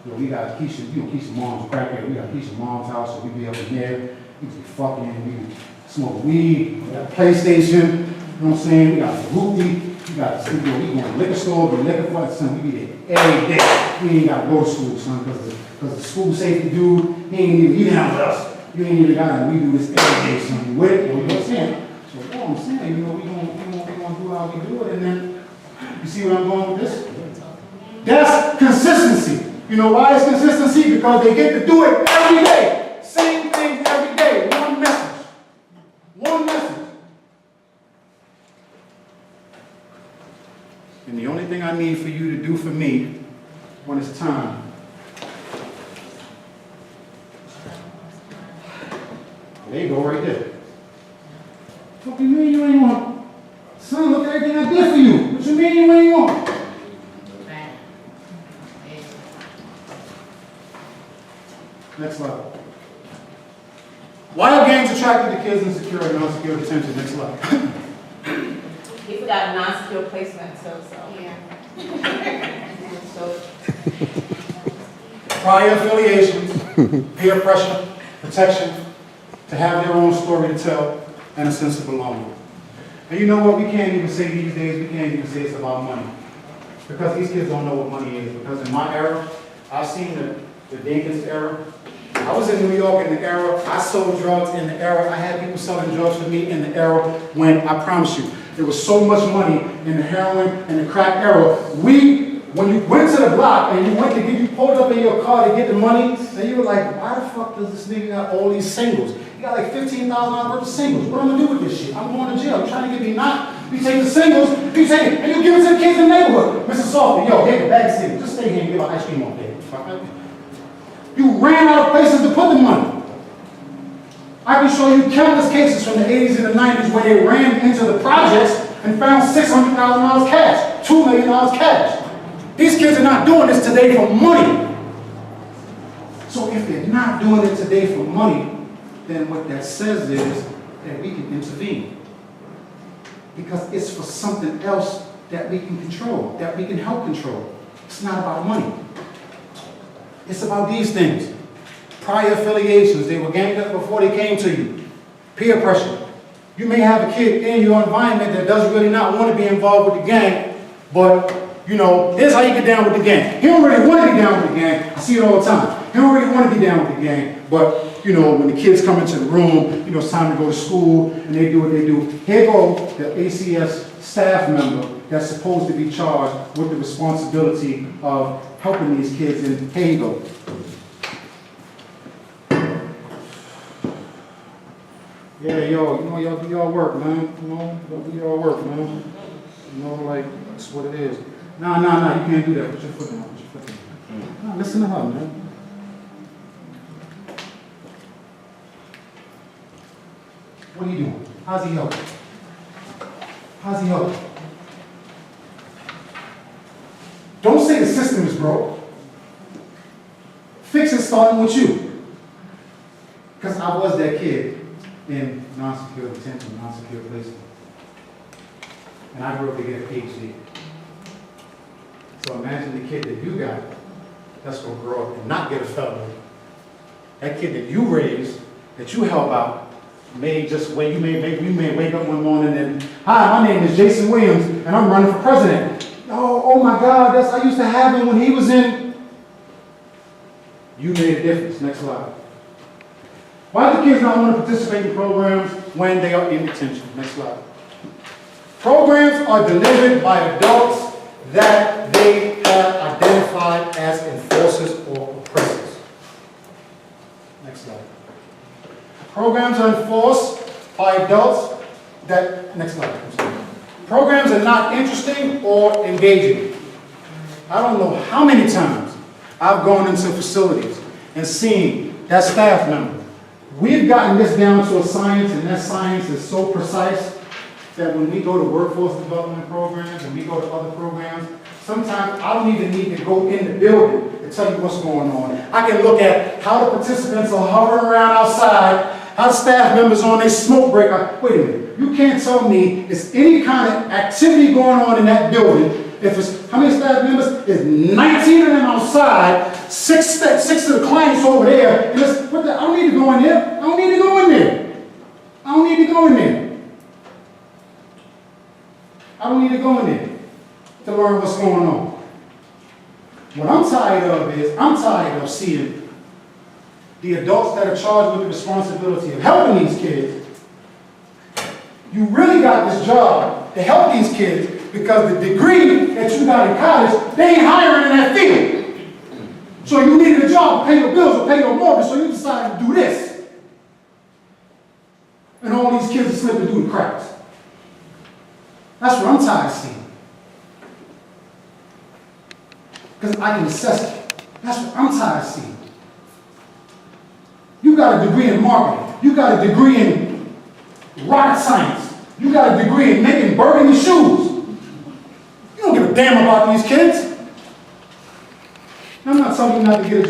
Yo, we got Keisha, you know, Keisha mom's crackhead. We got Keisha mom's house, so we be up in there. We be fucking, we be smoke weed. We got a PlayStation. You know what I'm saying? We got a hoopty. We got, you know, we go to the liquor store, get liquor for it, son. We be there every day. We ain't got to go to school, son, because the school safety dude, he ain't even down with us. You ain't even got it. We do this every day, son. You with it? You know what I'm saying? So, you know what I'm saying? You know, we gonna do how we do it, and then, you see where I'm going with this? That's consistency. You know why it's consistency? Because they get to do it every day. Same thing every day. One message. One message. And the only thing I need for you to do for me when it's time. There you go, right there. What do you mean you ain't want? Son, look at everything I did for you. What you mean you ain't want? Next level. Why are gangs attracted to kids in secure and non-secure detention? Next level. He forgot non-secure placement too, so. Yeah. So. Prior affiliations, peer pressure, protection, to have their own story to tell, and a sense of belonging. And you know what? We can't even say these days, we can't even say it's about money. Because these kids don't know what money is. Because in my era, I've seen the Dinkins era. I was in New York in the era, I sold drugs in the era, I had people selling drugs for me in the era when, I promise you, there was so much money in the heroin and the crack era. When you went to the block and you pulled up in your car to get the money, and you were like, why the fuck does this nigga got all these singles? He got like $15,000 worth of singles. What am I gonna do with this shit? I'm going to jail. I'm trying to get me knocked. You take the singles, you take it, and you give it to the kids in the neighborhood. Mr. Softy, yo, here, bag of singles. Just stay here and give out ice cream all day. You ran out of places to put the money. I can show you countless cases from the 80s and the 90s where they ran into the projects and found $600,000 cash, $2 million cash. These kids are not doing this today for money. So if they're not doing it today for money, then what that says is that we can intervene. Because it's for something else that we can control, that we can help control. It's not about money. It's about these things. Prior affiliations, they were ganged up before they came to you. Peer pressure. You may have a kid in your environment that doesn't really not want to be involved with the gang, but, you know, here's how you get down with the gang. He don't really want to be down with the gang. I see it all the time. He don't really want to be down with the gang, but, you know, when the kids come into the room, you know, it's time to go to school, and they do what they do. Here goes the ACS staff member that's supposed to be charged with the responsibility of helping these kids, and here you go. Yeah, yo, you know, y'all do y'all work, man. You know, y'all do y'all work, man. You know, like, that's what it is. Nah, you can't do that. Put your foot down, put your foot down. Nah, listen to her, man. What are you doing? How's he helping? How's he helping? Don't say the system is broke. Fix it starting with you. Because I was that kid in non-secure detention, non-secure placement. And I grew up to get a PhD. So imagine the kid that you got that's going to grow up and not get a felony. That kid that you raised, that you help out, you may wake up one morning and, hi, my name is Jason Williams and I'm running for president. Oh my God, I used to have him when he was in. You made a difference. Next slide. Why do kids not want to participate in programs when they are in detention? Next slide. Programs are delivered by adults that they have identified as enforcers or oppressors. Next slide. Programs are enforced by adults that, next slide. Programs are not interesting or engaging. I don't know how many times I've gone into facilities and seen that staff member. We've gotten this down to a science, and that science is so precise that when we go to workforce development programs and we go to other programs, sometimes I don't even need to go in the building to tell you what's going on. I can look at how the participants are hovering around outside, how the staff members on their smoke break. Wait a minute, you can't tell me there's any kind of activity going on in that building If it's, how many staff members? There's 19 of them outside, six of the clients over there, and it's, what the, I don't need to go in there. I don't need to go in there. I don't need to go in there. I don't need to go in there to learn what's going on. What I'm tired of is, I'm tired of seeing the adults that are charged with the responsibility of helping these kids. You really got this job to help these kids because the degree that you got in college, they ain't hiring in that field. So you needed a job to pay your bills or pay your mortgage, so you decided to do this. And all these kids are slipping through the cracks. That's what I'm tired of seeing. Because I can assess it. That's what I'm tired of seeing. You got a degree in marketing. You got a degree in rocket science. You got a degree in making burgundy shoes. You don't give a damn about these kids. I'm not telling you not to get a job.